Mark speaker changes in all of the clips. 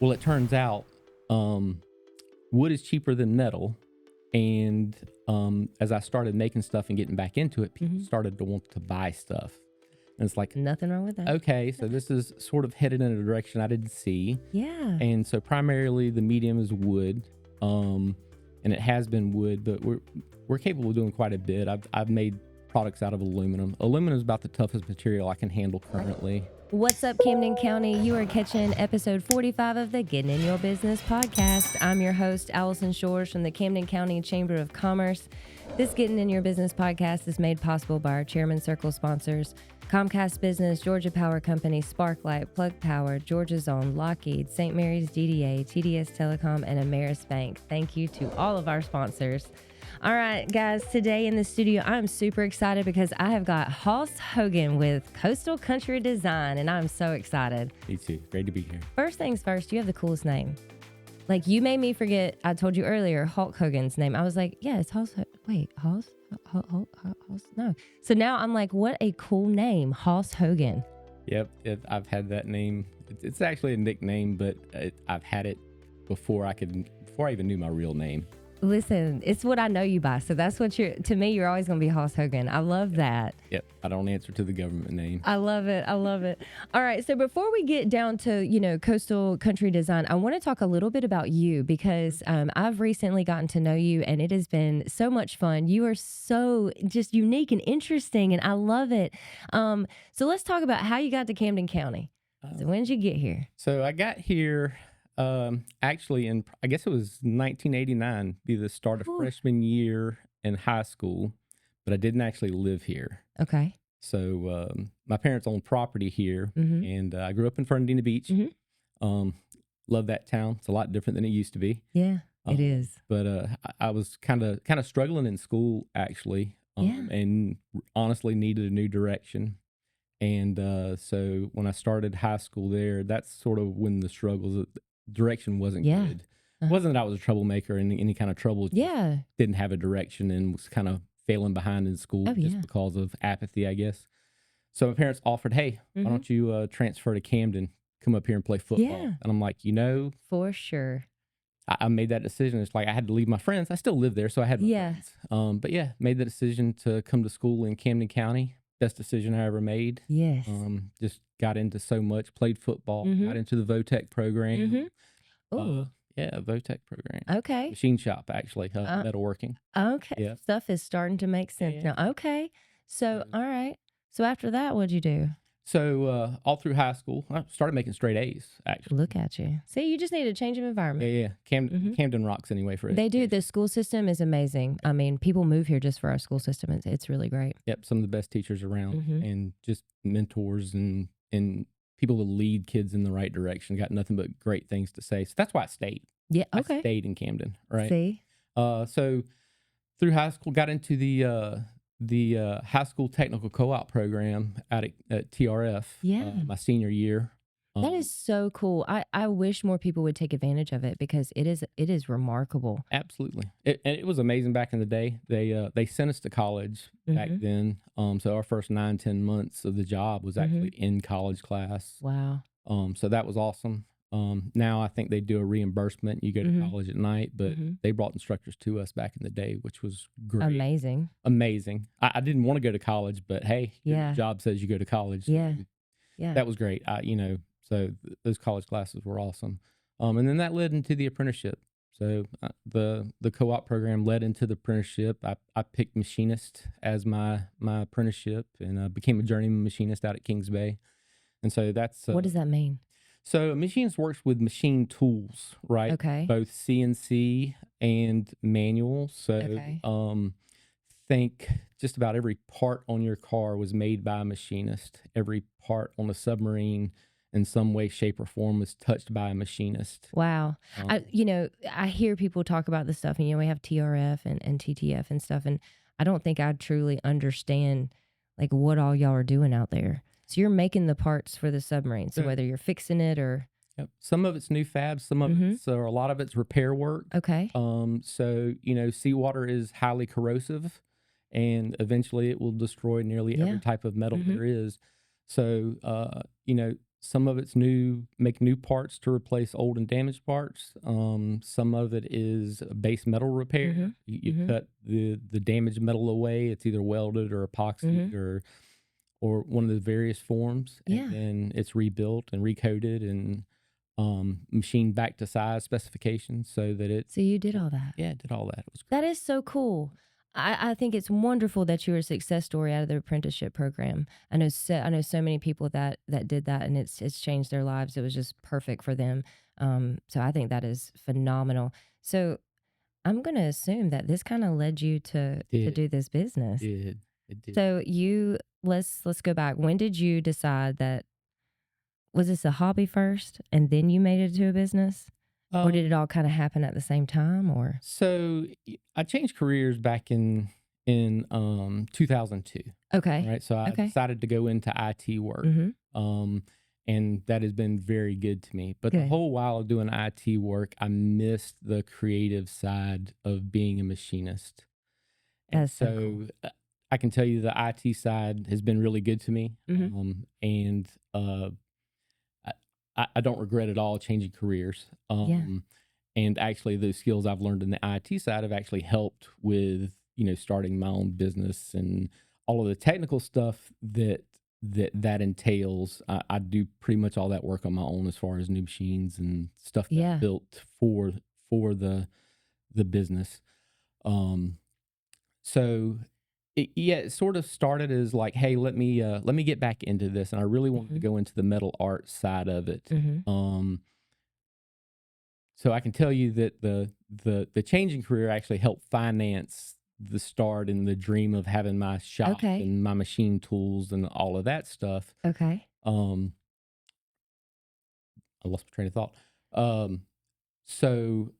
Speaker 1: Well, it turns out wood is cheaper than metal. And as I started making stuff and getting back into it, people started to want to buy stuff. And it's like,
Speaker 2: nothing wrong with that.
Speaker 1: Okay, so this is sort of headed in a direction I didn't see.
Speaker 2: Yeah.
Speaker 1: And so primarily the medium is wood. And it has been wood, but we're capable of doing quite a bit. I've made products out of aluminum. Aluminum is about the toughest material I can handle currently.
Speaker 2: What's up, Camden County? You are catching episode 45 of the Getting in Your Business podcast. I'm your host, Alison Shores from the Camden County Chamber of Commerce. This Getting in Your Business podcast is made possible by our Chairman Circle sponsors, Comcast Business, Georgia Power Company, Sparklight, Plug Power, Georgia Zone, Lockheed, St. Mary's DDA, TDS Telecom, and Ameris Bank. Thank you to all of our sponsors. All right, guys, today in the studio, I'm super excited because I have got Hoss Hogan with Coastal Country Design, and I'm so excited.
Speaker 1: Me too. Great to be here.
Speaker 2: First things first, you have the coolest name. Like, you made me forget, I told you earlier, Hulk Hogan's name. I was like, yeah, it's Hoss. Wait, Hoss? Hoss? No. So now I'm like, what a cool name, Hoss Hogan.
Speaker 1: Yep, I've had that name. It's actually a nickname, but I've had it before I even knew my real name.
Speaker 2: Listen, it's what I know you by. So that's what to me, you're always going to be Hoss Hogan. I love that.
Speaker 1: Yep. I don't answer to the government name.
Speaker 2: I love it. I love it. All right. So before we get down to, Coastal Country Design, I want to talk a little bit about you because I've recently gotten to know you and it has been so much fun. You are so just unique and interesting and I love it. So let's talk about how you got to Camden County. So when did you get here?
Speaker 1: So I got here actually I guess it was 1989, be the start of freshman year in high school, but I didn't actually live here.
Speaker 2: Okay.
Speaker 1: So my parents owned property here, and I grew up in Fernandina Beach. Love that town. It's a lot different than it used to be.
Speaker 2: Yeah, it is.
Speaker 1: But I was kind of struggling in school actually, and honestly needed a new direction. And so when I started high school there, that's sort of when the struggles. Direction wasn't good. It wasn't that I was a troublemaker in any kind of trouble. Didn't have a direction and was kind of failing behind in school just because of apathy, I guess. So my parents offered, hey, why don't you transfer to Camden, come up here and play football? And I'm like,
Speaker 2: for sure.
Speaker 1: I made that decision. It's like I had to leave my friends. I still live there, so I had my friends. But yeah, made the decision to come to school in Camden County. Best decision I ever made.
Speaker 2: Yes.
Speaker 1: Just got into so much, played football, got into the VOTEC program. VOTEC program.
Speaker 2: Okay.
Speaker 1: Machine shop, actually, metalworking.
Speaker 2: Okay.
Speaker 1: Yeah.
Speaker 2: Stuff is starting to make sense now. Okay. So, all right. So after that, what'd you do?
Speaker 1: So all through high school, I started making straight A's, actually.
Speaker 2: Look at you. See, you just need a change of environment.
Speaker 1: Yeah. Camden rocks anyway for
Speaker 2: They do. The school system is amazing. I mean, people move here just for our school system. It's really great.
Speaker 1: Yep. Some of the best teachers around and just mentors and people to lead kids in the right direction. Got nothing but great things to say. So that's why I stayed.
Speaker 2: Yeah. Okay.
Speaker 1: I stayed in Camden. Right.
Speaker 2: See.
Speaker 1: So through high school, got into the high school technical co-op program at TRF.
Speaker 2: Yeah.
Speaker 1: My senior year.
Speaker 2: That is so cool. I wish more people would take advantage of it because it is remarkable.
Speaker 1: Absolutely. It was amazing back in the day. They sent us to college back then. So our first 9-10 months of the job was actually in college class.
Speaker 2: Wow.
Speaker 1: So that was awesome. Now I think they do a reimbursement. You go to college at night, but they brought instructors to us back in the day, which was great. Amazing. I didn't want to go to college, but hey, your job says you go to college.
Speaker 2: Yeah.
Speaker 1: That was great. So those college classes were awesome. And then that led into the apprenticeship. So the co-op program led into the apprenticeship. I picked machinist as my apprenticeship and became a journeyman machinist out at Kings Bay. And so that's...
Speaker 2: what does that mean?
Speaker 1: So a machinist works with machine tools, right?
Speaker 2: Okay.
Speaker 1: Both CNC and manual. So think just about every part on your car was made by a machinist. Every part on a submarine in some way, shape, or form was touched by a machinist.
Speaker 2: Wow. I hear people talk about this stuff, and we have TRF and TTF and stuff, and I don't think I truly understand like what all y'all are doing out there. So you're making the parts for the submarine. So whether you're fixing it or...
Speaker 1: Yep. Some of it's new fabs, some of it's, or a lot of it's repair work.
Speaker 2: Okay.
Speaker 1: So, seawater is highly corrosive and eventually it will destroy nearly every type of metal there is. So, some of it's new, make new parts to replace old and damaged parts. Some of it is base metal repair.
Speaker 2: Mhm.
Speaker 1: You
Speaker 2: Mhm.
Speaker 1: cut the damaged metal away. It's either welded or epoxied
Speaker 2: Mhm.
Speaker 1: or one of the various forms, and
Speaker 2: Yeah.
Speaker 1: then it's rebuilt and recoated and machined back to size specifications so that it,
Speaker 2: So you did all that.
Speaker 1: yeah, it did all that. It was
Speaker 2: That
Speaker 1: great.
Speaker 2: is so cool. I think it's wonderful that you're a success story out of the apprenticeship program. I know so many people that did that, and it's changed their lives. It was just perfect for them. So I think that is phenomenal. So I'm gonna assume that this kind of led you to
Speaker 1: Did
Speaker 2: do this business.
Speaker 1: did it did.
Speaker 2: So you let's go back. When did you decide that was this a hobby first and then you made it to a business? Or did it
Speaker 1: Um,
Speaker 2: all kind of happen at the same time or
Speaker 1: so I changed careers back in 2002.
Speaker 2: okay.
Speaker 1: Right, so I
Speaker 2: Okay.
Speaker 1: decided to go into IT work,
Speaker 2: Mhm.
Speaker 1: um, and that has been very good to me. But the
Speaker 2: Good.
Speaker 1: whole while doing IT work, I missed the creative side of being a machinist. And
Speaker 2: That's so cool.
Speaker 1: so I can tell you the IT side has been really good to me,
Speaker 2: Mhm.
Speaker 1: and I, I don't regret at all changing careers.
Speaker 2: Yeah.
Speaker 1: And actually, those skills I've learned in the IT side have actually helped with starting my own business and all of the technical stuff that entails. I do pretty much all that work on my own as far as new machines and stuff that I
Speaker 2: Yeah.
Speaker 1: built for the business. Um, so yeah, it sort of started as like, hey, let me get back into this, and I really wanted to
Speaker 2: Mhm.
Speaker 1: go into the metal art side of it.
Speaker 2: Mhm.
Speaker 1: So I can tell you that the changing career actually helped finance the start and the dream of having my shop
Speaker 2: Okay.
Speaker 1: and my machine tools and all of that stuff.
Speaker 2: Okay.
Speaker 1: Um, I lost my train of thought. Um, so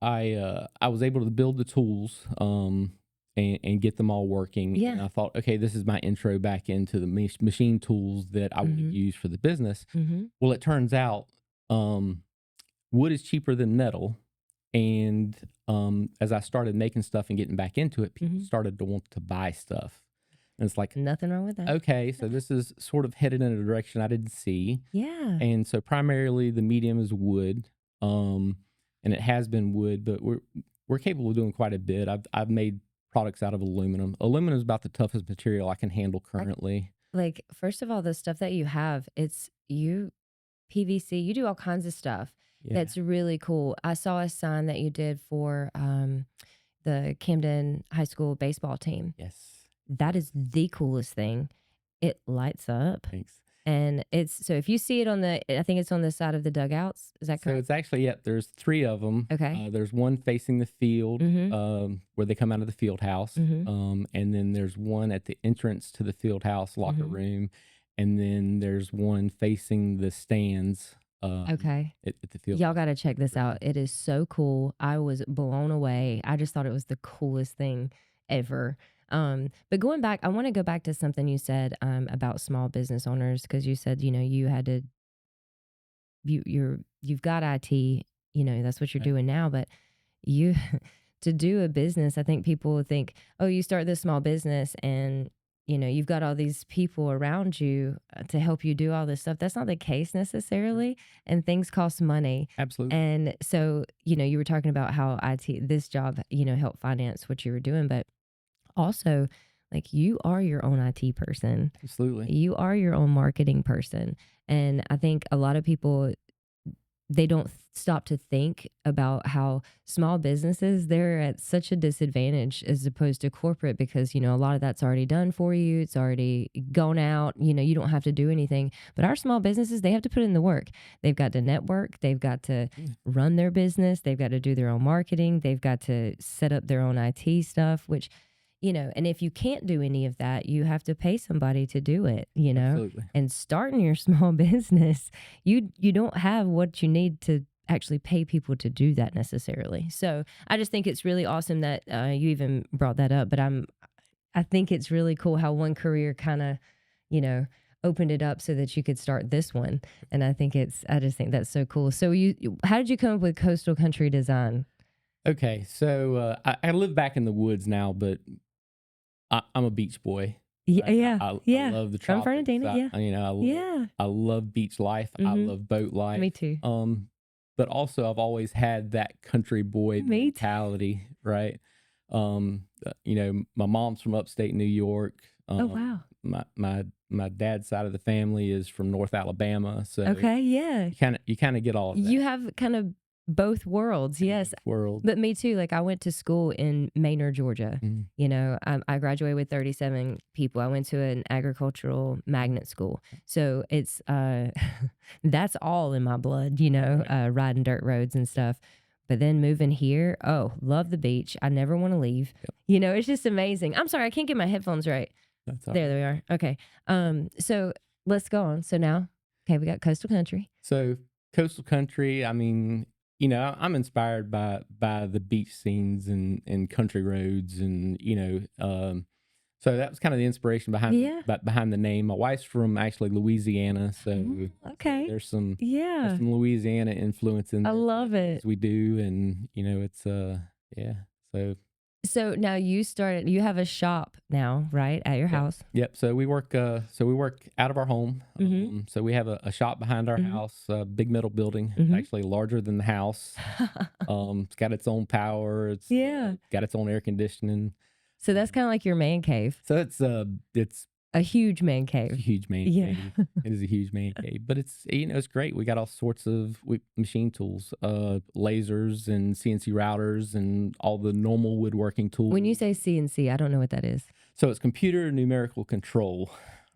Speaker 1: I was able to build the tools and get them all working, and
Speaker 2: Yeah.
Speaker 1: I thought, okay, this is my intro back into the machine tools that I want to
Speaker 2: Mhm.
Speaker 1: use for the business.
Speaker 2: Mhm.
Speaker 1: Well, it turns out um, wood is cheaper than metal. And as I started making stuff and getting back into it, people
Speaker 2: Mhm.
Speaker 1: started to want to buy stuff. And it's like,
Speaker 2: Nothing wrong with that.
Speaker 1: okay, so this is sort of headed in a direction I didn't see.
Speaker 2: Yeah.
Speaker 1: And so primarily the medium is wood. Um, and it has been wood, but we're capable of doing quite a bit. I've made products out of aluminum. Aluminum is about the toughest material I can handle
Speaker 2: I
Speaker 1: currently.
Speaker 2: like first of all the stuff that you have, it's you PVC, you do all kinds of stuff.
Speaker 1: Yeah.
Speaker 2: That's really cool. I saw a sign that you did for the Camden High School baseball team.
Speaker 1: Yes.
Speaker 2: That is the coolest thing. It lights up.
Speaker 1: Thanks.
Speaker 2: And it's so if you see it on the I think it's on the side of the dugouts. Is that
Speaker 1: So
Speaker 2: correct?
Speaker 1: it's actually, yeah, there's three of them.
Speaker 2: Okay.
Speaker 1: There's one facing the field,
Speaker 2: Mhm.
Speaker 1: where they come out of the field house.
Speaker 2: Mhm.
Speaker 1: And then there's one at the entrance to the field house locker
Speaker 2: Mhm.
Speaker 1: room. And then there's one facing the stands,
Speaker 2: Okay.
Speaker 1: at the field
Speaker 2: Y'all
Speaker 1: house.
Speaker 2: got to check this out. It is so cool. I was blown away. I just thought it was the coolest thing ever. But going back, I want to go back to something you said about small business owners because you said, you had to you've got IT, that's what you're
Speaker 1: Right.
Speaker 2: doing now, but you to do a business, I think people would think, oh, you start this small business and you've got all these people around you to help you do all this stuff. That's not the case
Speaker 1: Sure.
Speaker 2: necessarily, and things cost money.
Speaker 1: Absolutely.
Speaker 2: And so, you were talking about how this job, helped finance what you were doing, but also like you are your own IT person.
Speaker 1: Absolutely.
Speaker 2: You are your own marketing person. And I think a lot of people they don't stop to think about how small businesses they're at such a disadvantage as opposed to corporate because a lot of that's already done for you, it's already gone out, you don't have to do anything, but our small businesses they have to put in the work. They've got to network, they've got to
Speaker 1: Yeah.
Speaker 2: run their business, they've got to do their own marketing, they've got to set up their own IT stuff, which and if you can't do any of that, you have to pay somebody to do it.
Speaker 1: Absolutely.
Speaker 2: And starting your small business, you don't have what you need to actually pay people to do that necessarily. So I just think it's really awesome that you even brought that up. But I think it's really cool how one career kind of, you know, opened it up so that you could start this one. And I just think that's so cool. So how did you come up with coastal country design?
Speaker 1: Okay. So I live back in the woods now, but I'm a beach boy.
Speaker 2: Yeah,
Speaker 1: Right?
Speaker 2: yeah,
Speaker 1: I
Speaker 2: yeah.
Speaker 1: love the
Speaker 2: From
Speaker 1: tropics.
Speaker 2: Fernandina, yeah. Yeah.
Speaker 1: I love beach life. I
Speaker 2: Mhm.
Speaker 1: love boat life.
Speaker 2: Me too.
Speaker 1: But also I've always had that country boy
Speaker 2: Me too.
Speaker 1: mentality, right? My mom's from upstate New York.
Speaker 2: Oh, wow.
Speaker 1: My dad's side of the family is from North Alabama, so
Speaker 2: Okay, yeah.
Speaker 1: you kind of get all of that
Speaker 2: You have kind of both worlds, yes.
Speaker 1: world.
Speaker 2: But me too. Like I went to school in Manor, Georgia.
Speaker 1: Mhm.
Speaker 2: I graduated with 37 people. I went to an agricultural magnet school. So it's that's all in my blood,
Speaker 1: Right.
Speaker 2: riding dirt roads and stuff. But then moving here, oh, love the beach. I never want to leave.
Speaker 1: Yep.
Speaker 2: It's just amazing. I'm sorry, I can't get my headphones right.
Speaker 1: That's all
Speaker 2: There
Speaker 1: right.
Speaker 2: they are. Okay. So let's go on. So now, okay, we got coastal country.
Speaker 1: So coastal country, I mean, I'm inspired by the beach scenes and country roads, and so that was kind of the inspiration
Speaker 2: Yeah.
Speaker 1: behind the name. My wife's from actually Louisiana,
Speaker 2: Mm,
Speaker 1: so
Speaker 2: okay.
Speaker 1: there's
Speaker 2: Yeah.
Speaker 1: some Louisiana influence in
Speaker 2: I
Speaker 1: there
Speaker 2: love it.
Speaker 1: as we do, and it's yeah.
Speaker 2: So now you have a shop now, right, at your
Speaker 1: Yep.
Speaker 2: house?
Speaker 1: Yep. So we work out of our home.
Speaker 2: Mm-hmm.
Speaker 1: So we have a shop behind our
Speaker 2: Mm-hmm.
Speaker 1: house, a big metal building,
Speaker 2: Mm-hmm.
Speaker 1: actually larger than the house. It's got its own power. It's
Speaker 2: Yeah.
Speaker 1: got its own air conditioning.
Speaker 2: So that's kind of like your man cave,
Speaker 1: So it's
Speaker 2: a huge man
Speaker 1: a
Speaker 2: cave.
Speaker 1: huge man
Speaker 2: Yeah.
Speaker 1: cave. It is a huge man cave, but it's great. We got all sorts of machine tools, lasers and CNC routers and all the normal woodworking tools.
Speaker 2: When you say CNC, I don't know what that is.
Speaker 1: So it's computer numerical control.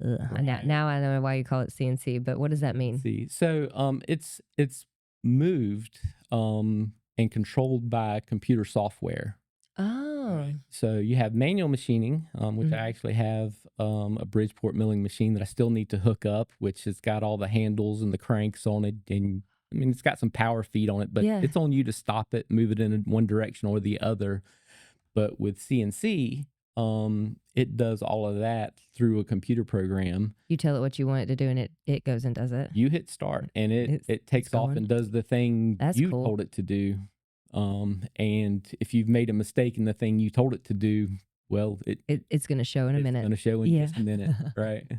Speaker 2: Ugh.
Speaker 1: Right.
Speaker 2: Now I know why you call it CNC, but what does that mean?
Speaker 1: See, so it's moved and controlled by computer software.
Speaker 2: Oh.
Speaker 1: Right. So you have manual machining, which I
Speaker 2: Mhm.
Speaker 1: actually have a Bridgeport milling machine that I still need to hook up, which has got all the handles and the cranks on it, and I mean it's got some power feed on it, but
Speaker 2: Yeah.
Speaker 1: it's on you to stop it, move it in one direction or the other. But with CNC, it does all of that through a computer program.
Speaker 2: You tell it what you want it to do, and it goes and does it.
Speaker 1: You hit start, and it
Speaker 2: It's
Speaker 1: takes off
Speaker 2: going.
Speaker 1: and does the thing
Speaker 2: That's
Speaker 1: you
Speaker 2: cool.
Speaker 1: told it to do. And if you've made a mistake in the thing you told it to do, well,
Speaker 2: It's going to show in a
Speaker 1: it's
Speaker 2: minute.
Speaker 1: going to show in
Speaker 2: Yeah.
Speaker 1: just a minute, right?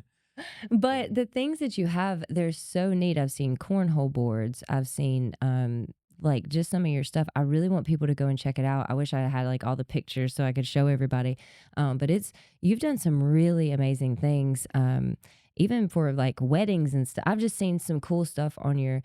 Speaker 2: But the things that you have, they're so neat. I've seen cornhole boards. I've seen like just some of your stuff. I really want people to go and check it out. I wish I had like all the pictures so I could show everybody. But you've done some really amazing things. Even for like weddings and stuff. I've just seen some cool stuff on your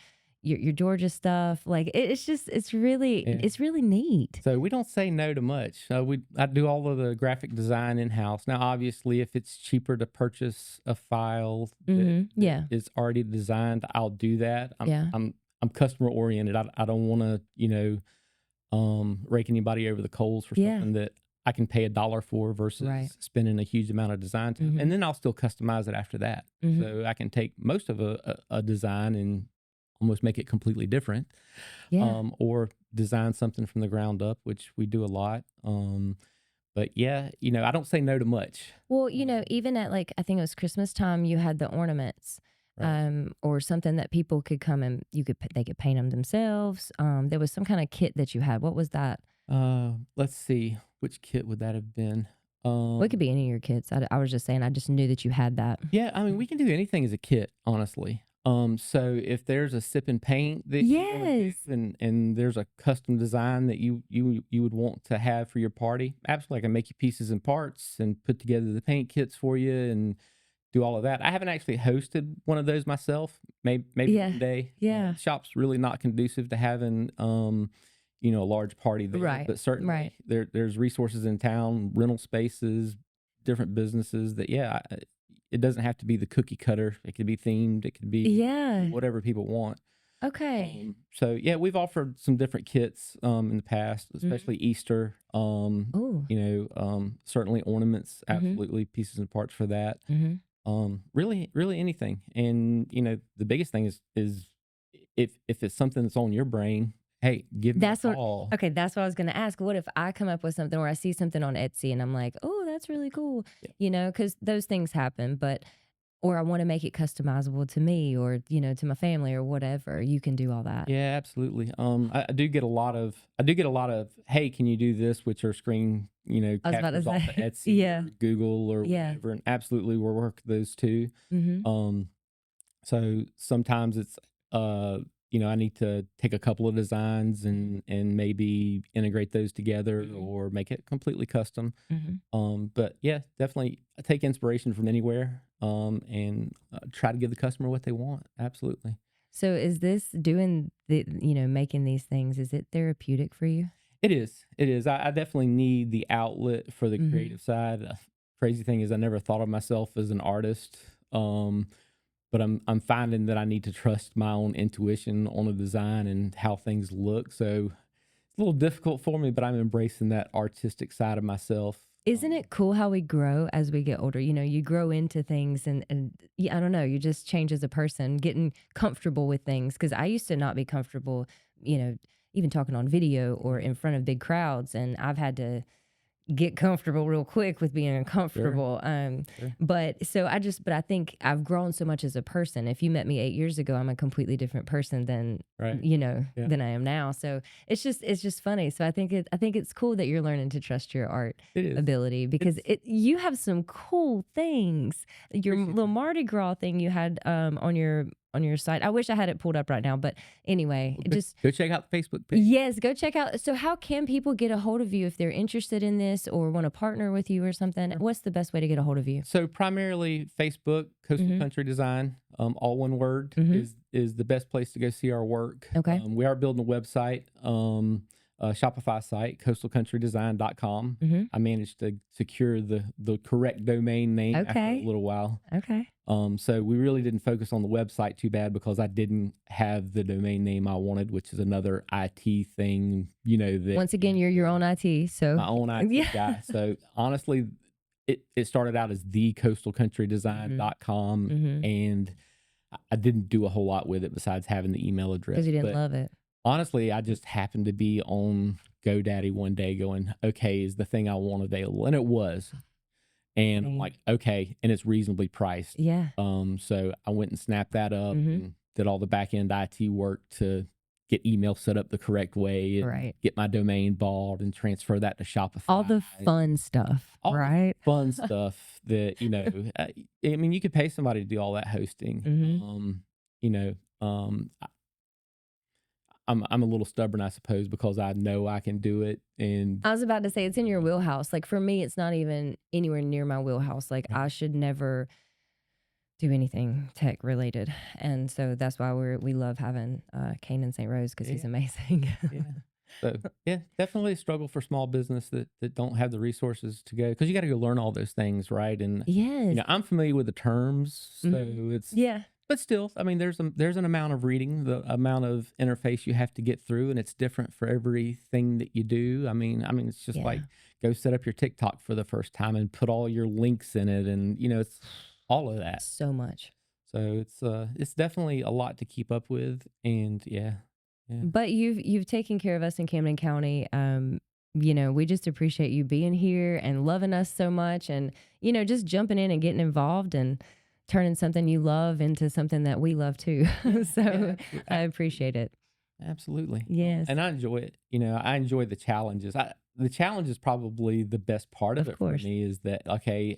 Speaker 2: Georgia stuff. Like it's really
Speaker 1: Yeah.
Speaker 2: it's really neat.
Speaker 1: So we don't say no to much. I do all of the graphic design in house. Now, obviously, if it's cheaper to purchase a file that
Speaker 2: Yeah.
Speaker 1: is already designed, I'll do that.
Speaker 2: Yeah.
Speaker 1: I'm customer oriented. I don't want to rake anybody over the coals for
Speaker 2: Yeah.
Speaker 1: something that I can pay $1 for versus
Speaker 2: Right.
Speaker 1: spending a huge amount of design time,
Speaker 2: Mhm.
Speaker 1: and then I'll still customize it after that.
Speaker 2: Mhm.
Speaker 1: So I can take most of a design and almost make it completely different,
Speaker 2: Yeah.
Speaker 1: or design something from the ground up, which we do a lot. But yeah, I don't say no to much.
Speaker 2: Well, even at like I think it was Christmas time, you had the ornaments,
Speaker 1: Right.
Speaker 2: or something that people could come and they could paint them themselves. There was some kind of kit that you had. What was that?
Speaker 1: Let's see, which kit would that have been?
Speaker 2: Well, it could be any of your kits. I was just saying, I just knew that you had that.
Speaker 1: Yeah, I mean, we can do anything as a kit, honestly. So if there's a sip and paint that you wanna do,
Speaker 2: Yes.
Speaker 1: and there's a custom design that you would want to have for your party, absolutely, I can make you pieces and parts and put together the paint kits for you and do all of that. I haven't actually hosted one of those myself. Maybe
Speaker 2: Yeah.
Speaker 1: one day.
Speaker 2: Yeah.
Speaker 1: Shop's really not conducive to having a large party there.
Speaker 2: Right.
Speaker 1: But certainly
Speaker 2: Right.
Speaker 1: there's resources in town, rental spaces, different businesses that it doesn't have to be the cookie cutter. It could be themed. It could be
Speaker 2: Yeah.
Speaker 1: whatever people want.
Speaker 2: Okay.
Speaker 1: So yeah, we've offered some different kits in the past, especially Easter.
Speaker 2: Oh.
Speaker 1: Certainly ornaments,
Speaker 2: Mhm.
Speaker 1: absolutely pieces and parts for that.
Speaker 2: Mm-hmm.
Speaker 1: Really, really anything. And the biggest thing is if it's something that's on your brain, hey, give me
Speaker 2: That's
Speaker 1: a
Speaker 2: what.
Speaker 1: call.
Speaker 2: Okay, that's what I was going to ask. What if I come up with something, or I see something on Etsy, and I'm like, oh, that's really cool,
Speaker 1: Yeah.
Speaker 2: because those things happen. But or I want to make it customizable to me or, to my family or whatever, you can do all that.
Speaker 1: Yeah, absolutely. I do get a lot of hey, can you do this with your screen,
Speaker 2: I was about to
Speaker 1: captures off of
Speaker 2: say,
Speaker 1: Etsy
Speaker 2: yeah,
Speaker 1: or Google or
Speaker 2: yeah.
Speaker 1: whatever, and absolutely we'll work those too.
Speaker 2: Mm-hmm.
Speaker 1: So sometimes it's I need to take a couple of designs and maybe integrate those together or make it completely custom. But yeah, definitely I take inspiration from anywhere and try to give the customer what they want. Absolutely.
Speaker 2: So is this doing making these things, is it therapeutic for you?
Speaker 1: It is. It is. I definitely need the outlet for the
Speaker 2: Mm-hmm.
Speaker 1: creative side. Crazy thing is I never thought of myself as an artist. But I'm finding that I need to trust my own intuition on a design and how things look. So it's a little difficult for me, but I'm embracing that artistic side of myself.
Speaker 2: Isn't it cool how we grow as we get older? You grow into things and I don't know, you just change as a person, getting comfortable with things. Because I used to not be comfortable, even talking on video or in front of big crowds. And I've had to get comfortable real quick with being uncomfortable.
Speaker 1: Sure.
Speaker 2: But I think I've grown so much as a person. If you met me 8 years ago, I'm a completely different person than,
Speaker 1: Right.
Speaker 2: than I am now. So it's just funny. So I think it's cool that you're learning to trust your art ability because you have some cool things. Your little Mardi Gras thing you had on your site. I wish I had it pulled up right now, but anyway,
Speaker 1: go check out the Facebook page.
Speaker 2: Yes, go check out. So how can people get a hold of you if they're interested in this or want to partner with you or something? What's the best way to get a hold of you?
Speaker 1: So primarily Facebook, Coastal Country Design, all one word is the best place to go see our work.
Speaker 2: Okay.
Speaker 1: We are building a website, a Shopify site, coastalcountrydesign.com. I managed to secure the correct domain name after a little while.
Speaker 2: Okay.
Speaker 1: So we really didn't focus on the website too bad because I didn't have the domain name I wanted, which is another IT thing, that
Speaker 2: once again, you're your own IT. So
Speaker 1: my own IT guy. So honestly, it started out as thecoastalcountrydesign.com and I didn't do a whole lot with it besides having the email address.
Speaker 2: Because you didn't love it.
Speaker 1: Honestly, I just happened to be on GoDaddy one day going, okay, is the thing I want available? And it was. And I'm like, okay, and it's reasonably priced.
Speaker 2: Yeah.
Speaker 1: So I went and snapped that up and did all the back end IT work to get email set up the correct way and get my domain bought and transfer that to Shopify.
Speaker 2: All the fun stuff, right?
Speaker 1: Fun stuff that, I mean, you could pay somebody to do all that hosting. I'm a little stubborn, I suppose, because I know I can do it. And
Speaker 2: I was about to say, it's in your wheelhouse. Like for me, it's not even anywhere near my wheelhouse. Like I should never do anything tech related. And so that's why we love having Kane in St. Rose because he's amazing.
Speaker 1: So definitely a struggle for small business that don't have the resources to go because you got to go learn all those things, right? And I'm familiar with the terms, so it's But still, I mean, there's an amount of reading, the amount of interface you have to get through, and it's different for everything that you do. I mean, it's just like go set up your TikTok for the first time and put all your links in it, and it's all of that.
Speaker 2: So much.
Speaker 1: So it's definitely a lot to keep up with, and yeah.
Speaker 2: But you've taken care of us in Camden County. We just appreciate you being here and loving us so much, and just jumping in and getting involved and turning something you love into something that we love too. So I appreciate it.
Speaker 1: Absolutely.
Speaker 2: Yes.
Speaker 1: And I enjoy it. I enjoy the challenges. The challenge is probably the best part of it for me is that, okay,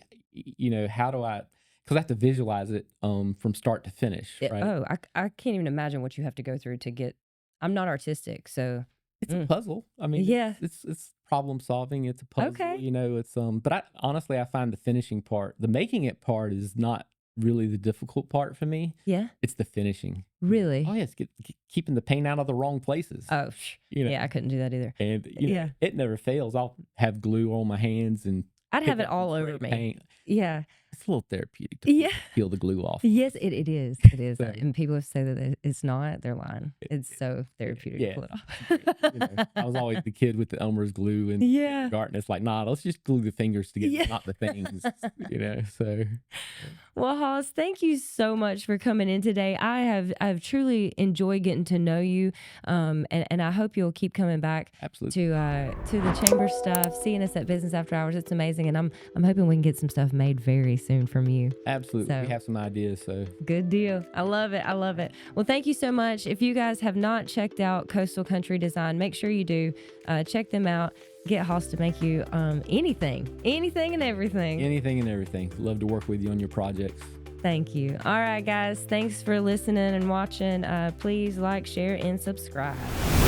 Speaker 1: how do I, because I have to visualize it from start to finish, right?
Speaker 2: Oh, I can't even imagine what you have to go through to get, I'm not artistic, so.
Speaker 1: It's a puzzle. I mean, it's problem solving. It's a puzzle, it's, but I find the finishing part, the making it part is not really the difficult part for me.
Speaker 2: Yeah.
Speaker 1: It's the finishing.
Speaker 2: Really?
Speaker 1: Oh, yeah. It's keeping the paint out of the wrong places.
Speaker 2: Oh, yeah. I couldn't do that either.
Speaker 1: And, it never fails. I'll have glue on my hands and
Speaker 2: I'd have it all over me.
Speaker 1: Paint.
Speaker 2: Yeah.
Speaker 1: It's a little therapeutic to peel the glue off.
Speaker 2: Yes, it is. It is. And people say that it's not, they're lying. It's so therapeutic to pull it off.
Speaker 1: I was always the kid with the Elmer's glue and garden. It's like, nah, let's just glue the fingers together, not the things, so.
Speaker 2: Well, Hoss, thank you so much for coming in today. I've truly enjoyed getting to know you. And I hope you'll keep coming back to the chamber stuff, seeing us at Business After Hours. It's amazing. And I'm hoping we can get some stuff made very soon from you.
Speaker 1: Absolutely.
Speaker 2: So,
Speaker 1: we have some ideas. So
Speaker 2: good deal. I love it. I love it. Well, thank you so much. If you guys have not checked out Coastal Country Design, make sure you do. Check them out. Get Hoss to make you anything and everything.
Speaker 1: Anything and everything. Love to work with you on your projects.
Speaker 2: Thank you. All right, guys. Thanks for listening and watching. Please like, share, and subscribe.